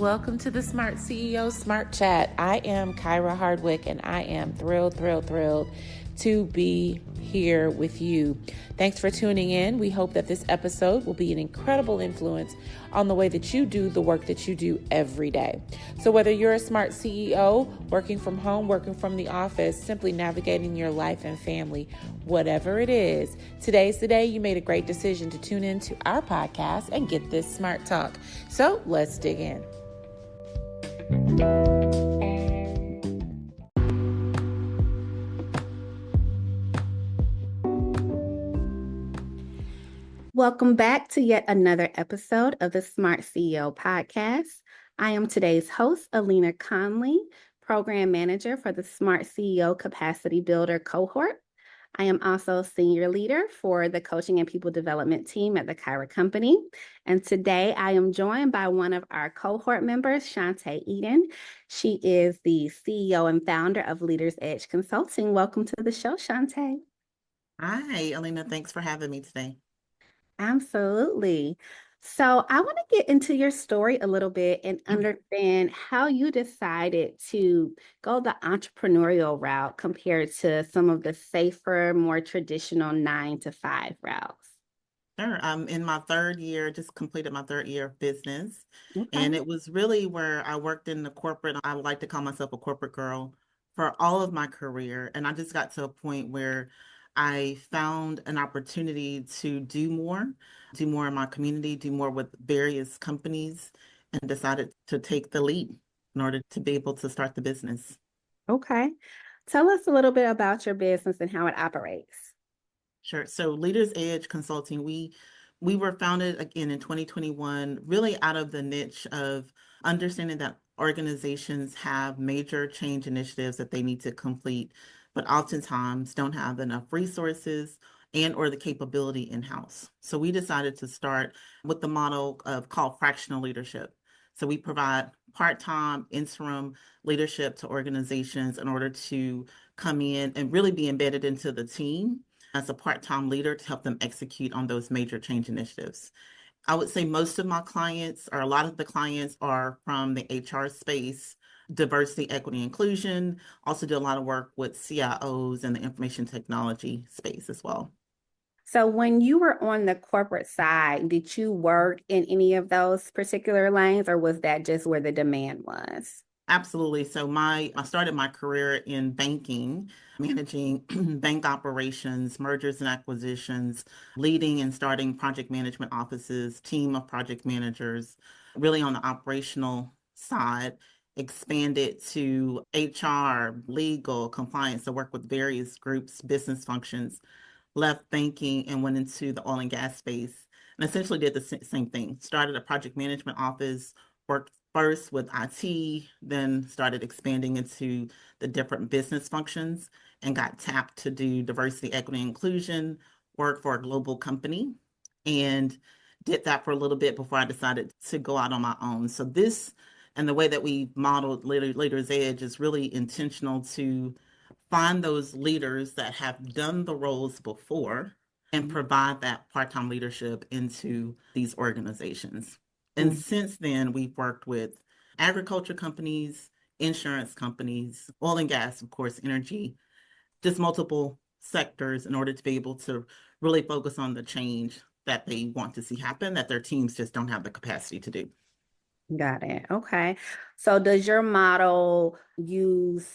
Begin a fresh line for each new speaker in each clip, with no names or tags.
Welcome to the Smart CEO Smart Chat. I am Kyra Hardwick, and I am thrilled to be here with you. Thanks for tuning in. We hope that this episode will be an incredible influence on the way that you do the work that you do every day. So whether you're a smart CEO, working from home, working from the office, simply navigating your life and family, whatever it is, today's the day you made a great decision to tune into our podcast and get this smart talk. So let's dig in.
Welcome back to yet another episode of the Smart CEO podcast. I am today's host, Alina Conley, Program Manager for the Smart CEO Capacity Builder cohort. I am also Senior Leader for the Coaching and People Development team at the Kyra Company. And today I am joined by one of our cohort members, Shanta Eaden. She is the CEO and founder of Leaders Edge Consulting. Welcome to the show, Shanta.
Hi, Alina. Thanks for having me today.
Absolutely. So I want to get into your story a little bit and understand how you decided to go the entrepreneurial route compared to some of the safer, more traditional 9-to-5 routes.
Sure. I'm in my third year, just completed my third year of business.
Okay.
And it was really where I worked in the corporate. I would like to call myself a corporate girl for all of my career. And I just got to a point where I found an opportunity to do more in my community, do more with various companies, and decided to take the lead in order to be able to start the business.
Okay. Tell us a little bit about your business and how it operates.
Sure. So Leaders Edge Consulting, we were founded again in 2021, really out of the niche of understanding that organizations have major change initiatives that they need to complete, but oftentimes don't have enough resources and or the capability in-house. So we decided to start with the model of called fractional leadership. So we provide part-time interim leadership to organizations in order to come in and really be embedded into the team as a part-time leader to help them execute on those major change initiatives. I would say most of my clients, or a lot of the clients, are from the HR space, diversity, equity, inclusion. Also do a lot of work with CIOs and the information technology space as well.
So when you were on the corporate side, did you work in any of those particular lanes, or was that just where the demand was?
Absolutely. So I started my career in banking, managing bank operations, mergers and acquisitions, leading and starting project management offices, team of project managers, really on the operational side, expanded to HR, legal, compliance, to work with various groups, business functions, left banking and went into the oil and gas space and essentially did the same thing. Started a project management office, worked first with IT, then started expanding into the different business functions and got tapped to do diversity, equity, inclusion, work for a global company, and did that for a little bit before I decided to go out on my own. So this and the way that we modeled Leaders Edge is really intentional to find those leaders that have done the roles before and provide that part-time leadership into these organizations. And since then, we've worked with agriculture companies, insurance companies, oil and gas, of course, energy, just multiple sectors in order to be able to really focus on the change that they want to see happen, that their teams just don't have the capacity to do.
Got it. Okay. So does your model use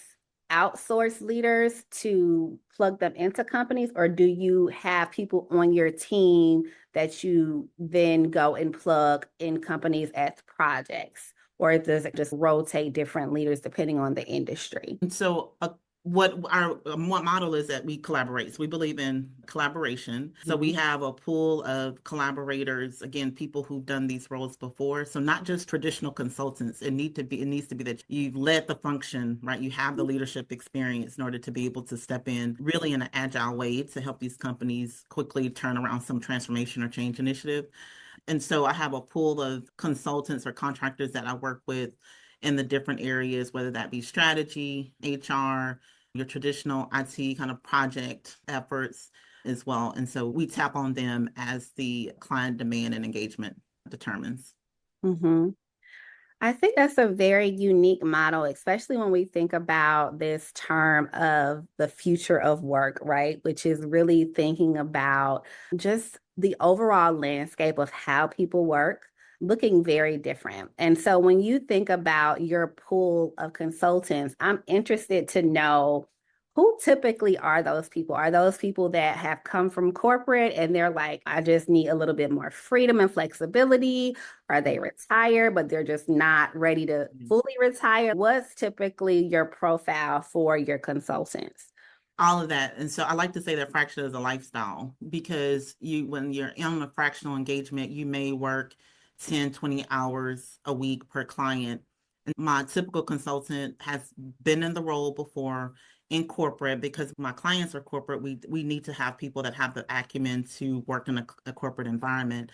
outsource leaders to plug them into companies, or do you have people on your team that you then go and plug in companies as projects? Or does it just rotate different leaders depending on the industry?
And so what our model is that we collaborate. So we believe in collaboration. So we have a pool of collaborators, again, people who've done these roles before. So not just traditional consultants. It needs to be that you've led the function, right? You have the leadership experience in order to be able to step in really in an agile way to help these companies quickly turn around some transformation or change initiative. And so I have a pool of consultants or contractors that I work with in the different areas, whether that be strategy, HR, your traditional IT kind of project efforts as well. And so we tap on them as the client demand and engagement determines.
Mm-hmm. I think that's a very unique model, especially when we think about this term of the future of work, right? Which is really thinking about just the overall landscape of how people work looking very different. And so when you think about your pool of consultants, I'm interested to know who typically are those people? Are those people that have come from corporate and they're like, I just need a little bit more freedom and flexibility? Are they retired, but they're just not ready to fully retire? What's typically your profile for your consultants?
All of that. And so I like to say that fractional is a lifestyle because when you're in a fractional engagement, you may work 10, 20 hours a week per client. And my typical consultant has been in the role before in corporate because my clients are corporate. We need to have people that have the acumen to work in a corporate environment.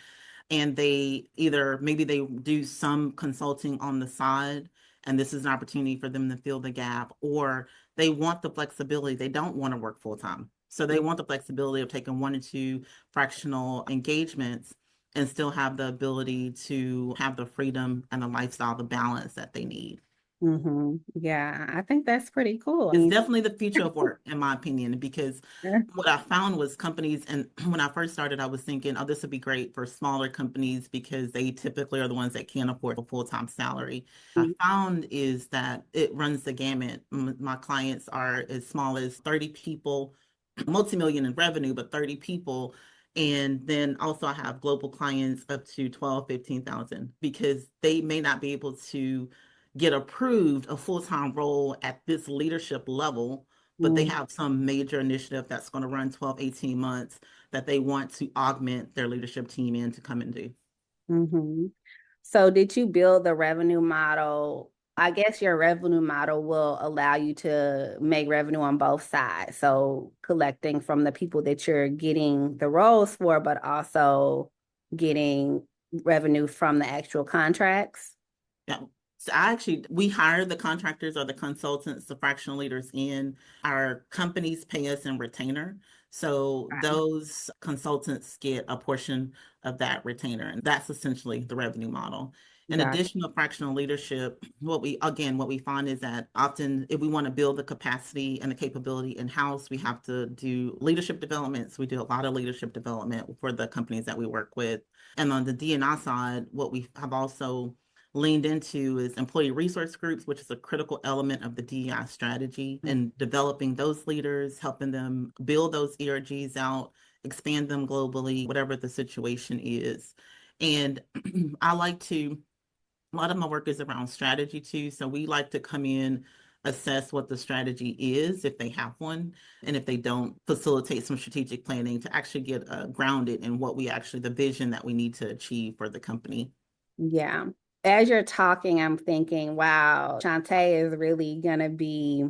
And they either maybe they do some consulting on the side, and this is an opportunity for them to fill the gap, or they want the flexibility. They don't want to work full time. So they want the flexibility of taking 1 or 2 fractional engagements and still have the ability to have the freedom and the lifestyle, the balance that they need.
Yeah, I think that's pretty cool. I
It's
mean,
definitely the future of work, in my opinion, because what I found was companies, and when I first started, I was thinking, oh, this would be great for smaller companies because they typically are the ones that can't afford a full-time salary. I found is that it runs the gamut. My clients are as small as 30 people, multi-million in revenue, but 30 people. And then also I have global clients up to 12, 15,000 because they may not be able to get approved a full-time role at this leadership level, but they
mm,
have some major initiative that's going to run 12, 18 months that they want to augment their leadership team in to come and do.
mm-hmm. So did you build the revenue model? I guess your revenue model will allow you to make revenue on both sides. So collecting from the people that you're getting the roles for, but also getting revenue from the actual contracts.
Yeah. So we hire the contractors or the consultants, the fractional leaders in. Our companies pay us in retainer. So
Right.
those consultants get a portion of that retainer. And that's essentially the revenue model. In
Got
addition to fractional leadership, what we find is that often if we want to build the capacity and the capability in-house, we have to do leadership developments. We do a lot of leadership development for the companies that we work with. And on the D&I side, what we have also leaned into is employee resource groups, which is a critical element of the DEI strategy, and developing those leaders, helping them build those ERGs out, expand them globally, whatever the situation is. And I like to, a lot of my work is around strategy too. So we like to come in, assess what the strategy is, if they have one, and if they don't, facilitate some strategic planning to actually get grounded in what we actually, the vision that we need to achieve for the company.
Yeah. As you're talking, I'm thinking, wow, Shantae is really going to be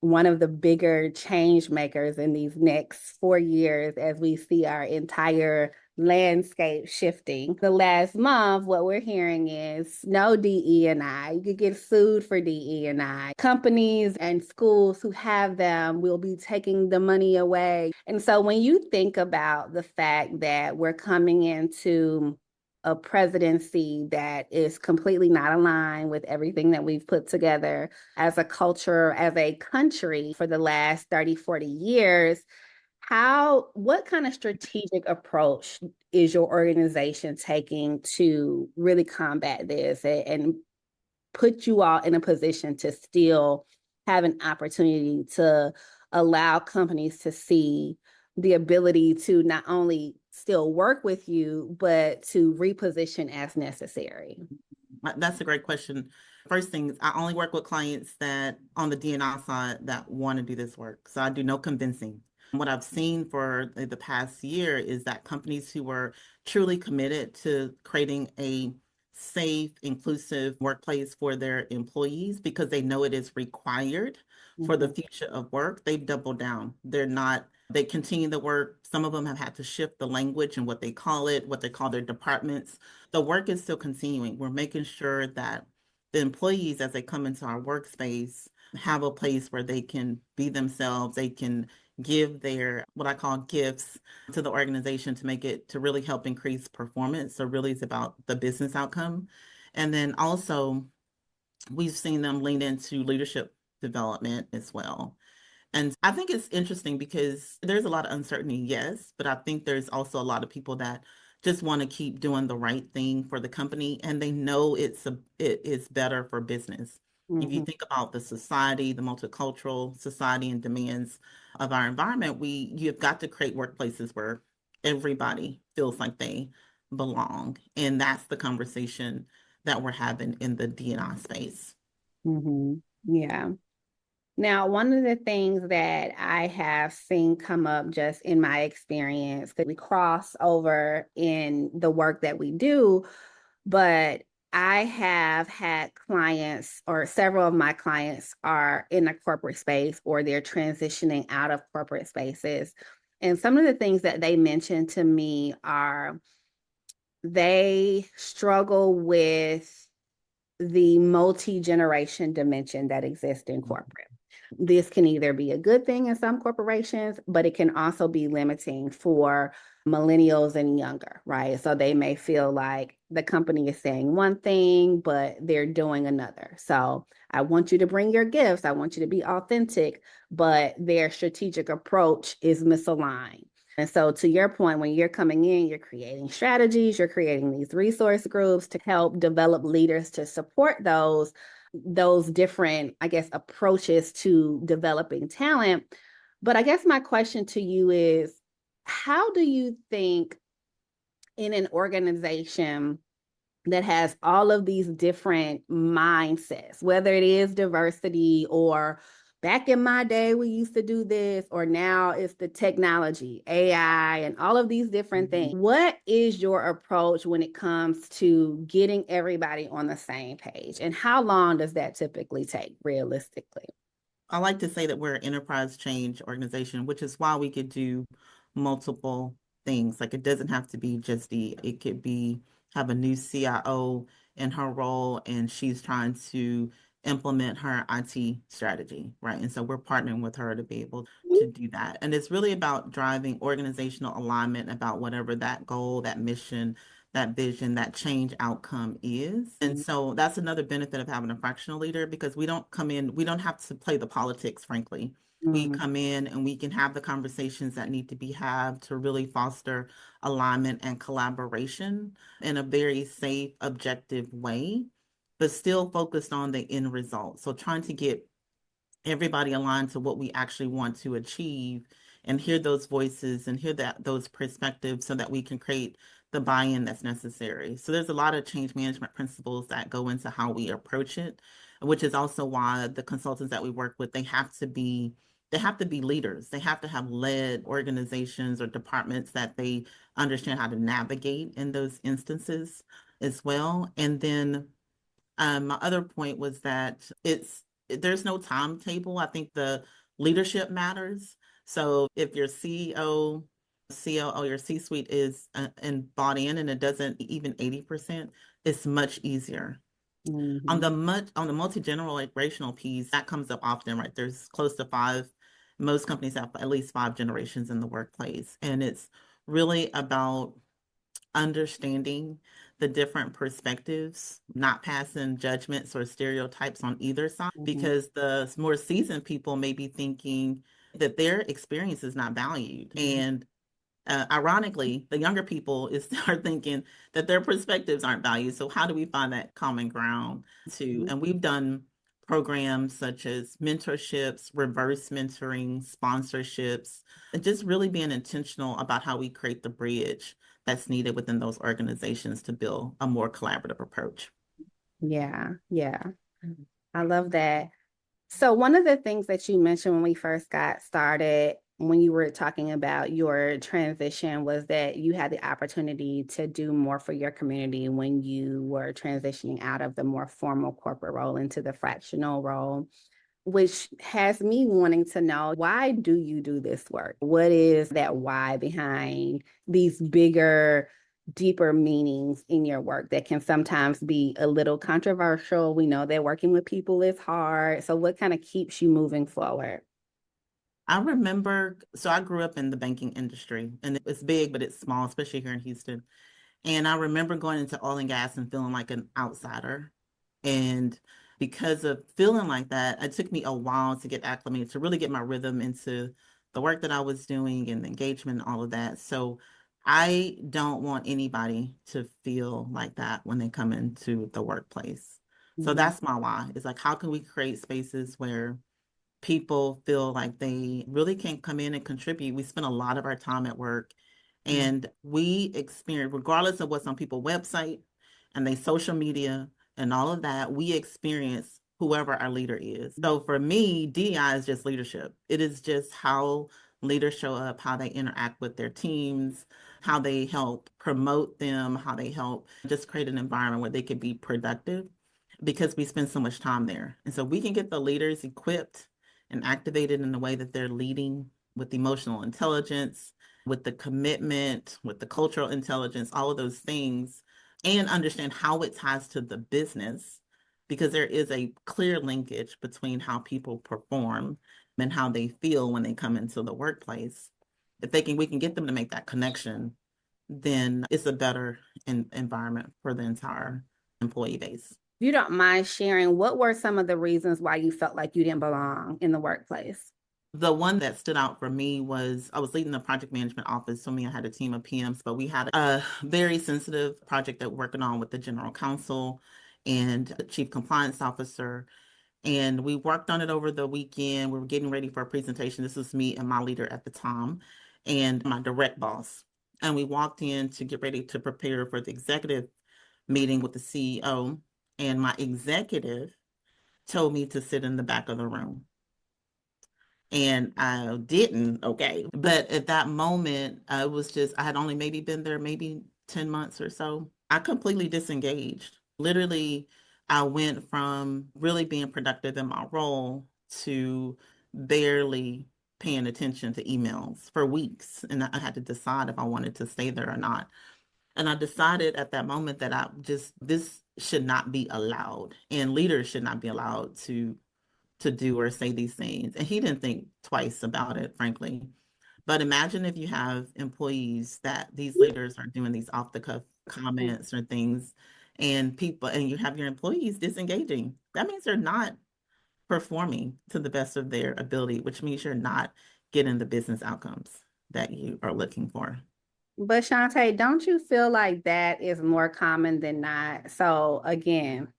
one of the bigger change makers in these next 4 years as we see our entire landscape shifting. The last month, what we're hearing is no DE&I. You could get sued for DE&I. Companies and schools who have them will be taking the money away. And so when you think about the fact that we're coming into a presidency that is completely not aligned with everything that we've put together as a culture, as a country for the last 30, 40 years. What kind of strategic approach is your organization taking to really combat this and put you all in a position to still have an opportunity to allow companies to see the ability to not only still work with you, but to reposition as necessary?
That's a great question. First thing is I only work with clients that on the D&I side that want to do this work. So I do no convincing. What I've seen for the past year is that companies who were truly committed to creating a safe, inclusive workplace for their employees because they know it is required for the
Mhm.
future of work, they've doubled down. They continue the work. Some of them have had to shift the language and what they call it, what they call their departments. The work is still continuing. We're making sure that the employees, as they come into our workspace, have a place where they can be themselves. They can give their, what I call gifts to the organization to make it, to really help increase performance. So really it's about the business outcome. And then also, we've seen them lean into leadership development as well. And I think it's interesting because there's a lot of uncertainty, yes, but I think there's also a lot of people that just want to keep doing the right thing for the company, and they know it is better for business. If you
Mm-hmm.
think about the society, the multicultural society and demands of our environment, you've got to create workplaces where everybody feels like they belong. And that's the conversation that we're having in the D&I space.
Mm-hmm. Yeah. Now, one of the things that I have seen come up just in my experience, because we cross over in the work that we do, but I have had clients, or several of my clients are in a corporate space or they're transitioning out of corporate spaces. And some of the things that they mentioned to me are they struggle with the multi-generation dimension that exists in corporate. This can either be a good thing in some corporations, but it can also be limiting for millennials and younger, right? So they may feel like the company is saying one thing, but they're doing another. So I want you to bring your gifts. I want you to be authentic, but their strategic approach is misaligned. And so, to your point, when you're coming in, you're creating strategies, you're creating these resource groups to help develop leaders to support those different, I guess, approaches to developing talent. But I guess my question to you is, how do you think in an organization that has all of these different mindsets, whether it is diversity or back in my day, we used to do this, or now it's the technology, AI, and all of these different things. What is your approach when it comes to getting everybody on the same page? And how long does that typically take realistically?
I like to say that we're an enterprise change organization, which is why we could do multiple things. Like it doesn't have to be just it could be have a new CIO in her role and she's trying to implement her IT strategy, right? And so we're partnering with her to be able to do that. And it's really about driving organizational alignment about whatever that goal, that mission, that vision, that change outcome is. And so that's another benefit of having a fractional leader because we don't come in, we don't have to play the politics, frankly. We
Mm-hmm.
come in and we can have the conversations that need to be had to really foster alignment and collaboration in a very safe, objective way, but still focused on the end result. So trying to get everybody aligned to what we actually want to achieve and hear those voices and hear those perspectives so that we can create the buy-in that's necessary. So there's a lot of change management principles that go into how we approach it, which is also why the consultants that we work with, they have to be leaders. They have to have led organizations or departments that they understand how to navigate in those instances as well. And then my other point was that there's no timetable. I think the leadership matters. So if your CEO, COO, your C-suite is and bought in and it doesn't even 80%, it's much easier.
Mm-hmm.
On the multi-generational piece, that comes up often, right? There's close to five, most companies have at least five generations in the workplace. And it's really about understanding the different perspectives, not passing judgments or stereotypes on either side,
Mm-hmm.
because the more seasoned people may be thinking that their experience is not valued. And ironically, the younger people are thinking that their perspectives aren't valued. So how do we find that common ground too? And we've done programs such as mentorships, reverse mentoring, sponsorships, and just really being intentional about how we create the bridge that's needed within those organizations to build a more collaborative approach.
Yeah, yeah. I love that. So one of the things that you mentioned when we first got started, when you were talking about your transition, was that you had the opportunity to do more for your community when you were transitioning out of the more formal corporate role into the fractional role, which has me wanting to know, why do you do this work? What is that why behind these bigger, deeper meanings in your work that can sometimes be a little controversial? We know that working with people is hard. So what kind of keeps you moving forward?
I remember, so I grew up in the banking industry and it's big, but it's small, especially here in Houston. And I remember going into oil and gas and feeling like an outsider. And because of feeling like that, it took me a while to get acclimated, to really get my rhythm into the work that I was doing and the engagement and all of that. So I don't want anybody to feel like that when they come into the workplace. So
Mhm.
that's my why. It's like, how can we create spaces where people feel like they really can come in and contribute? We spend a lot of our time at work, and we experience, regardless of what's on people's website and their social media and all of that, we experience whoever our leader is. So for me, DEI is just leadership. It is just how leaders show up, how they interact with their teams, how they help promote them, how they help just create an environment where they can be productive, because we spend so much time there. And so we can get the leaders equipped and activated in the way that they're leading with emotional intelligence, with the commitment, with the cultural intelligence, all of those things, and understand how it ties to the business, because there is a clear linkage between how people perform and how they feel when they come into the workplace. If they can, we can get them to make that connection, then it's a better environment for the entire employee base.
If you don't mind sharing, what were some of the reasons why you felt like you didn't belong in the workplace?
The one that stood out for me was I was leading the project management office. So me, I had a team of PMs, but we had a very sensitive project that we're working on with the general counsel and the chief compliance officer. And we worked on it over the weekend. We were getting ready for a presentation. This was me and my leader at the time and my direct boss. And we walked in to get ready to prepare for the executive meeting with the CEO. And my executive told me to sit in the back of the room. And I didn't, okay. But at that moment, I was just, I had only maybe been there maybe 10 months or so. I completely disengaged. Literally, I went from really being productive in my role to barely paying attention to emails for weeks. And I had to decide if I wanted to stay there or not. And I decided at that moment that this should not be allowed, and leaders should not be allowed to do or say these things. And he didn't think twice about it, frankly. But imagine if you have employees that these leaders are doing these off the cuff comments or things, and people, and you have your employees disengaging. That means they're not performing to the best of their ability, which means you're not getting the business outcomes that you are looking for.
But Shanta, don't you feel like that is more common than not? So again,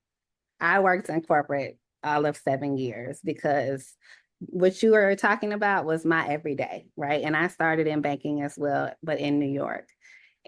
I worked in corporate all of 7 years because what you were talking about was my everyday, right? And I started in banking as well, but in New York.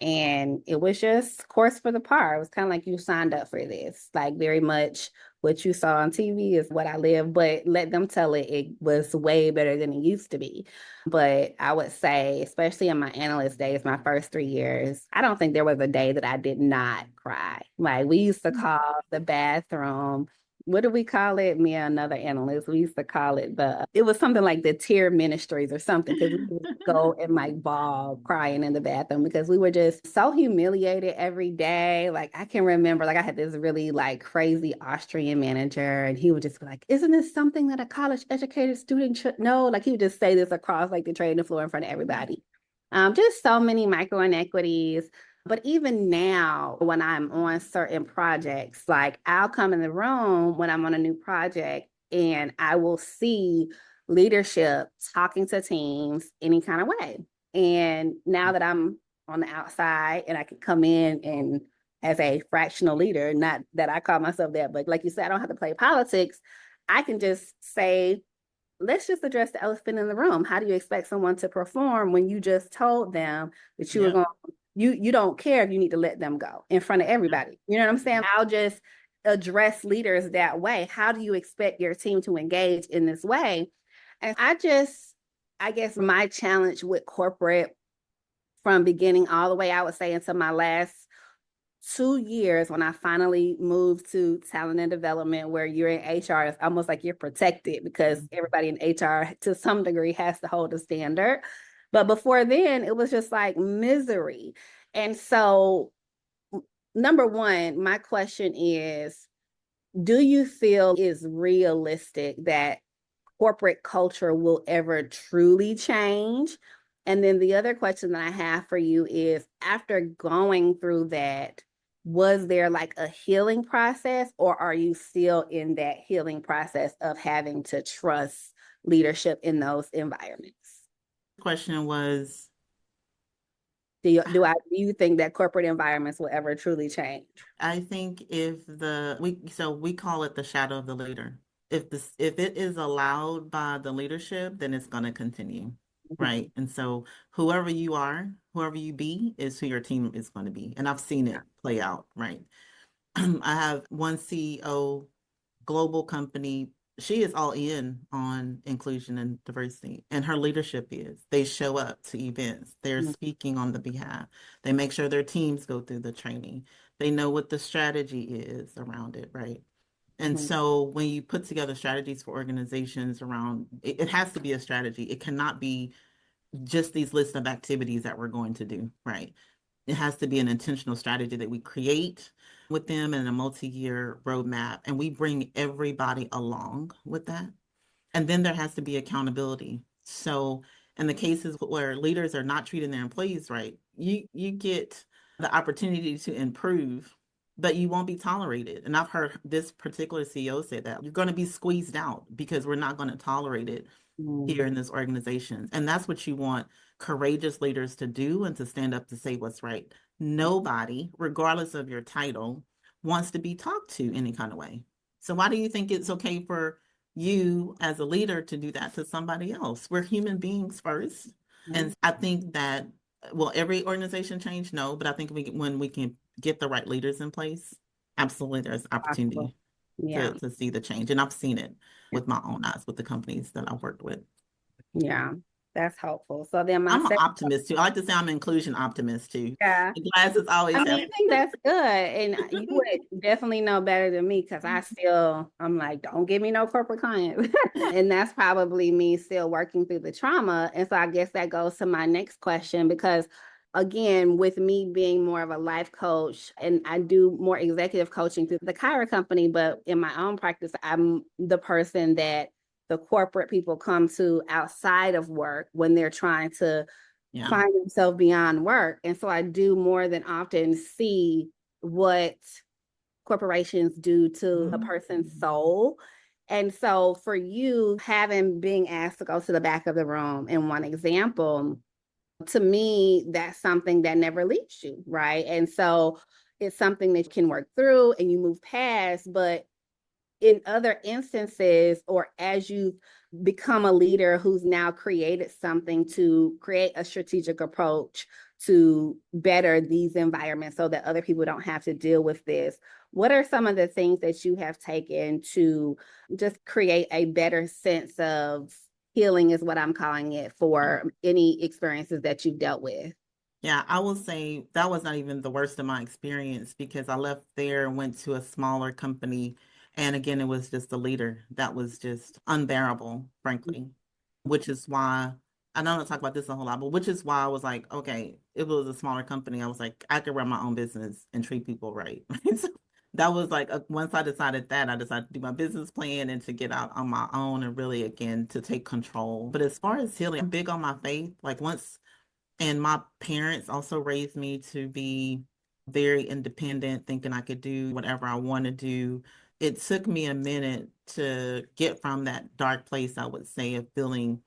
And it was just course for the par. It was kind of like you signed up for this, like very much what you saw on TV is what I live, but let them tell it, it was way better than it used to be. But I would say, especially in my analyst days, my first 3 years, I don't think there was a day that I did not cry. Like we used to call the bathroom, what do we call it? Me and another analyst, we used to call it it was something like the tear ministries or something, because we would go and like ball crying in the bathroom because we were just so humiliated every day. Like I can remember, like I had this really like crazy Austrian manager, and he would just be like, "Isn't this something that a college educated student should know?" Like he would just say this across like the trading floor in front of everybody. Just so many micro inequities. But even now, when I'm on certain projects, like I'll come in the room when I'm on a new project and I will see leadership talking to teams any kind of way. And now that I'm on the outside and I can come in and as a fractional leader, not that I call myself that, but like you said, I don't have to play politics. I can just say, let's just address the elephant in the room. How do you expect someone to perform when you just told them that you were
Yeah.
going, you don't care if you need to let them go in front of everybody? You know what I'm saying? I'll just address leaders that way. How do you expect your team to engage in this way? And I guess my challenge with corporate from beginning all the way, I would say, until my last 2 years when I finally moved to talent and development, where you're in HR, it's almost like you're protected because everybody in HR to some degree has to hold a standard. But before then, it was just like misery. And so, number one, my question is, do you feel is realistic that corporate culture will ever truly change? And then the other question that I have for you is, after going through that, was there like a healing process, or are you still in that healing process of having to trust leadership in those environments?
The question was,
Do you think that corporate environments will ever truly change?
I think if we call it the shadow of the leader. If it is allowed by the leadership, then it's going to continue, right? And so whoever you are, whoever you be, is who your team is going to be. And I've seen it play out, right? I have one CEO, global company. She is all in on inclusion and diversity, and her leadership is they show up to events, they're
Mhm.
speaking on the behalf, they make sure their teams go through the training, they know what the strategy is around it, right? And
Mhm.
so when you put together strategies for organizations around it, it has to be a strategy. It cannot be just these lists of activities that we're going to do, right? It has to be an intentional strategy that we create with them and a multi-year roadmap, and we bring everybody along with that. And then there has to be accountability. So in the cases where leaders are not treating their employees right, you get the opportunity to improve, but you won't be tolerated. And I've heard this particular CEO say that you're going to be squeezed out because we're not going to tolerate it here in this organization. And that's what you want courageous leaders to do, and to stand up to say what's right. Nobody, regardless of your title, wants to be talked to any kind of way. So why do you think it's okay for you as a leader to do that to somebody else? We're human beings first. And I think that, will every organization change? No, but I think when we can get the right leaders in place, absolutely there's
Possible.
opportunity
Yeah.
to see the change. And I've seen it with my own eyes with the companies that I've worked with.
Yeah. That's helpful. So then my
I'm an
second,
optimist too. I like to say I'm an inclusion optimist too.
yeah.
The glass is always
I mean,
half.
I think that's good. And you would definitely know better than me, because I'm like, don't give me no corporate clients. And that's probably me still working through the trauma. And so I guess that goes to my next question, because again, with me being more of a life coach, and I do more executive coaching through the Kyra company, but in my own practice, I'm the person that the corporate people come to outside of work when they're trying to
Yeah.
find themselves beyond work. And so I do more than often see what corporations do to a person's soul. And so for you, having being asked to go to the back of the room in one example, to me, that's something that never leaves you, right? And so it's something that you can work through and you move past. But in other instances, or as you become a leader who's now created something to create a strategic approach to better these environments so that other people don't have to deal with this, what are some of the things that you have taken to just create a better sense of healing, is what I'm calling it, for any experiences that you've dealt with?
Yeah, I will say that was not even the worst of my experience, because I left there and went to a smaller company. And again, it was just the leader that was just unbearable, frankly, which is why I know I don't talk about this a whole lot, but which is why I was like, okay, if it was a smaller company, I was like, I could run my own business and treat people right. So that was like, once I decided that, I decided to do my business plan and to get out on my own and really, again, to take control. But as far as healing, I'm big on my faith. Like once And my parents also raised me to be very independent, thinking I could do whatever I want to do. It took me a minute to get from that dark place, I would say, of feeling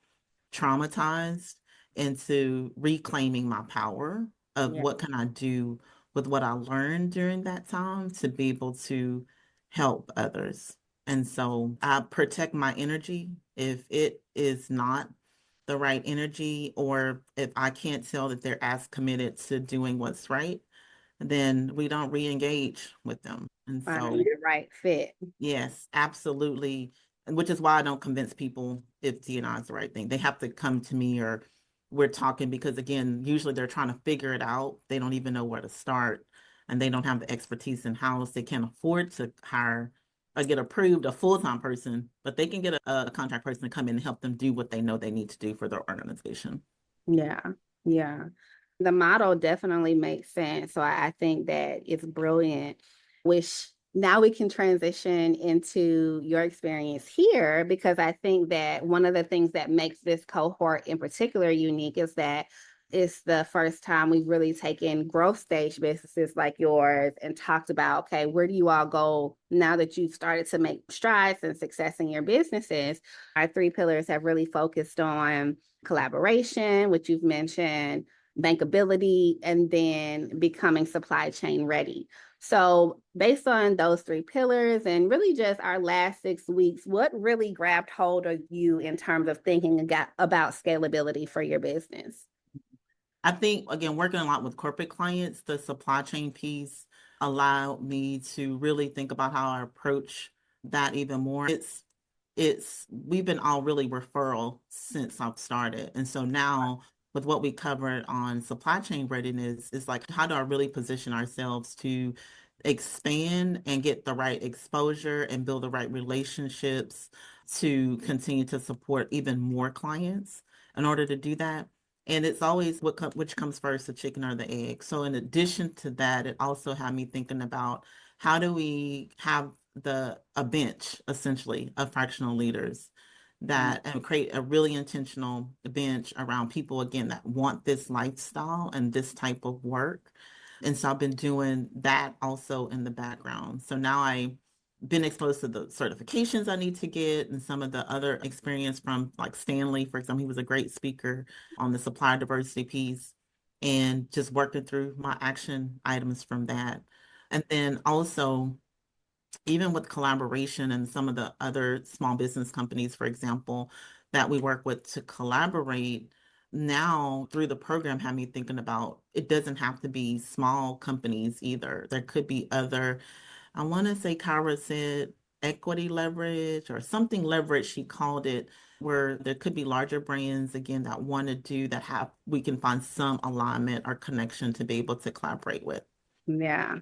traumatized, into reclaiming my power of
Yeah.
what can I do with what I learned during that time to be able to help others. And so I protect my energy. If it is not the right energy, or if I can't tell that they're as committed to doing what's right, then we don't re-engage with them. And
Finding
so,
the right fit.
yes, absolutely. And which is why I don't convince people if D&I is the right thing. They have to come to me, or we're talking, because again, usually they're trying to figure it out. They don't even know where to start, and they don't have the expertise in house. They can't afford to hire or get approved a full-time person, but they can get a contract person to come in and help them do what they know they need to do for their organization.
Yeah. Yeah. The model definitely makes sense. So I think that it's brilliant. Wish Now we can transition into your experience here, because I think that one of the things that makes this cohort in particular unique is that it's the first time we've really taken growth stage businesses like yours and talked about, okay, where do you all go now that you've started to make strides and success in your businesses? Our three pillars have really focused on collaboration, which you've mentioned, bankability, and then becoming supply chain ready. So based on those three pillars and really just our last 6 weeks, what really grabbed hold of you in terms of thinking about scalability for your business?
I think, again, working a lot with corporate clients, the supply chain piece allowed me to really think about how I approach that even more. We've been all really referral since I've started. And so now with what we covered on supply chain readiness, is like, how do I really position ourselves to expand and get the right exposure and build the right relationships to continue to support even more clients in order to do that? And it's always which comes first, the chicken or the egg. So in addition to that, it also had me thinking about how do we have a bench essentially of fractional leaders that and create a really intentional bench around people, again, that want this lifestyle and this type of work. And so I've been doing that also in the background. So now I've been exposed to the certifications I need to get and some of the other experience from like Stanley, for example. He was a great speaker on the supplier diversity piece, and just working through my action items from that. And then also, even with collaboration and some of the other small business companies, for example, that we work with to collaborate, now through the program had me thinking about it doesn't have to be small companies either. There could be other, I want to say Kyra said equity leverage or something leverage, she called it, where there could be larger brands, again, that want to do that have, we can find some alignment or connection to be able to collaborate with.
Yeah.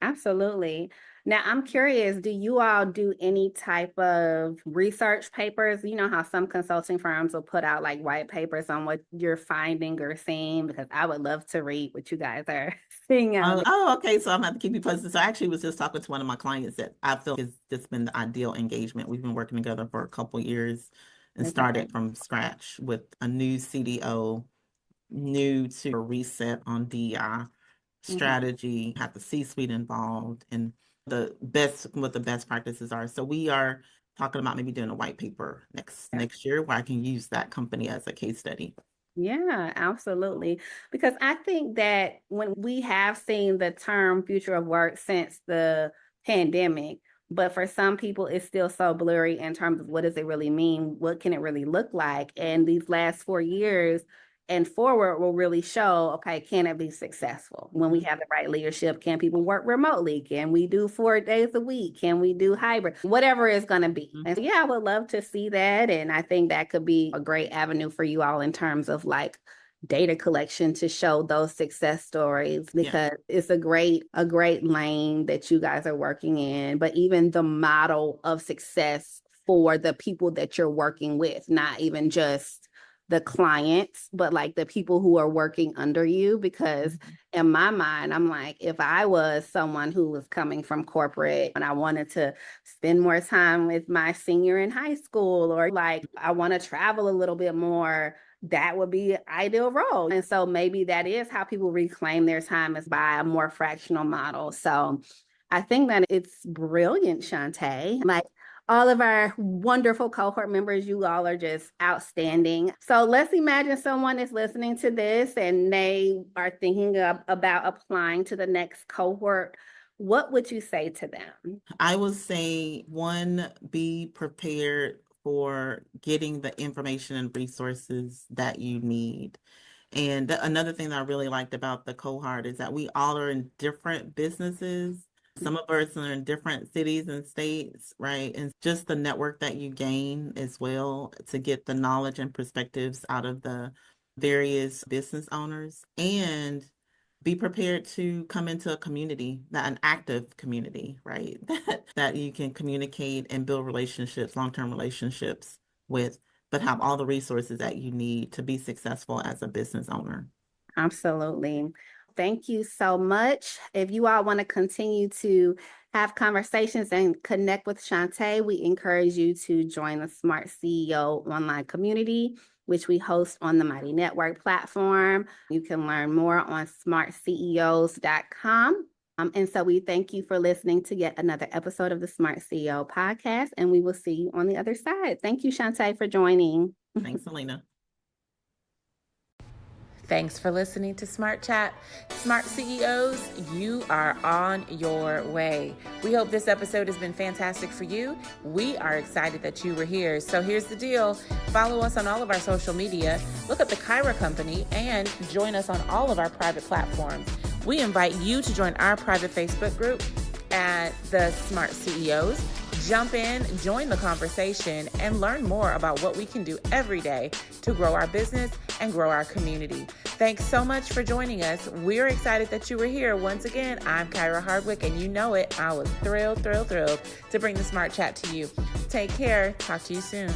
Absolutely. Now, I'm curious, do you all do any type of research papers? You know how some consulting firms will put out like white papers on what you're finding or seeing, because I would love to read what you guys are seeing out there.
Okay. So I'm gonna have to keep you posted. So I actually was just talking to one of my clients that I feel has just been the ideal engagement. We've been working together for a couple years and
Okay.
started from scratch with a new CDO, new to a reset on DI
Mhm.
strategy, have the C-suite involved, and what the best practices are. So we are talking about maybe doing a white paper next year where I can use that company as a case study.
Yeah, absolutely. Because I think that when we have seen the term future of work since the pandemic, but for some people, it's still so blurry in terms of what does it really mean? What can it really look like? And these last 4 years and forward will really show, okay, can it be successful when we have the right leadership? Can people work remotely? Can we do 4 days a week? Can we do hybrid? Whatever it's going to be. And so, yeah, I would love to see that. And I think that could be a great avenue for you all in terms of like data collection to show those success stories,
Yeah.
because it's a great lane that you guys are working in, but even the model of success for the people that you're working with, not even just the clients, but like the people who are working under you. Because in my mind, I'm like, if I was someone who was coming from corporate and I wanted to spend more time with my senior in high school, or like I want to travel a little bit more, that would be an ideal role. And so maybe that is how people reclaim their time, is by a more fractional model. So I think that it's brilliant, Shanta. Like, all of our wonderful cohort members, you all are just outstanding. So let's imagine someone is listening to this and they are thinking about applying to the next cohort. What would you say to them?
I would say, one, be prepared for getting the information and resources that you need. And another thing that I really liked about the cohort is that we all are in different businesses. Some of us are in different cities and states, right? And just the network that you gain as well to get the knowledge and perspectives out of the various business owners, and be prepared to come into a community, that an active community, right? That you can communicate and build relationships, long-term relationships with, but have all the resources that you need to be successful as a business owner.
Absolutely. Thank you so much. If you all want to continue to have conversations and connect with Shanta, we encourage you to join the Smart CEO online community, which we host on the Mighty Network platform. You can learn more on smartceos.com. And so we thank you for listening to yet another episode of the Smart CEO podcast, and we will see you on the other side. Thank you, Shanta, for joining.
Thanks, Alina.
Thanks for listening to Smart Chat. Smart CEOs, you are on your way. We hope this episode has been fantastic for you. We are excited that you were here. So here's the deal. Follow us on all of our social media, look up the Kyra Company, and join us on all of our private platforms. We invite you to join our private Facebook group at the Smart CEOs. Jump in, join the conversation, and learn more about what we can do every day to grow our business and grow our community. Thanks so much for joining us. We're excited that you were here. Once again, I'm Kyra Hardwick, and you know it. I was thrilled to bring the Smart Chat to you. Take care. Talk to you soon.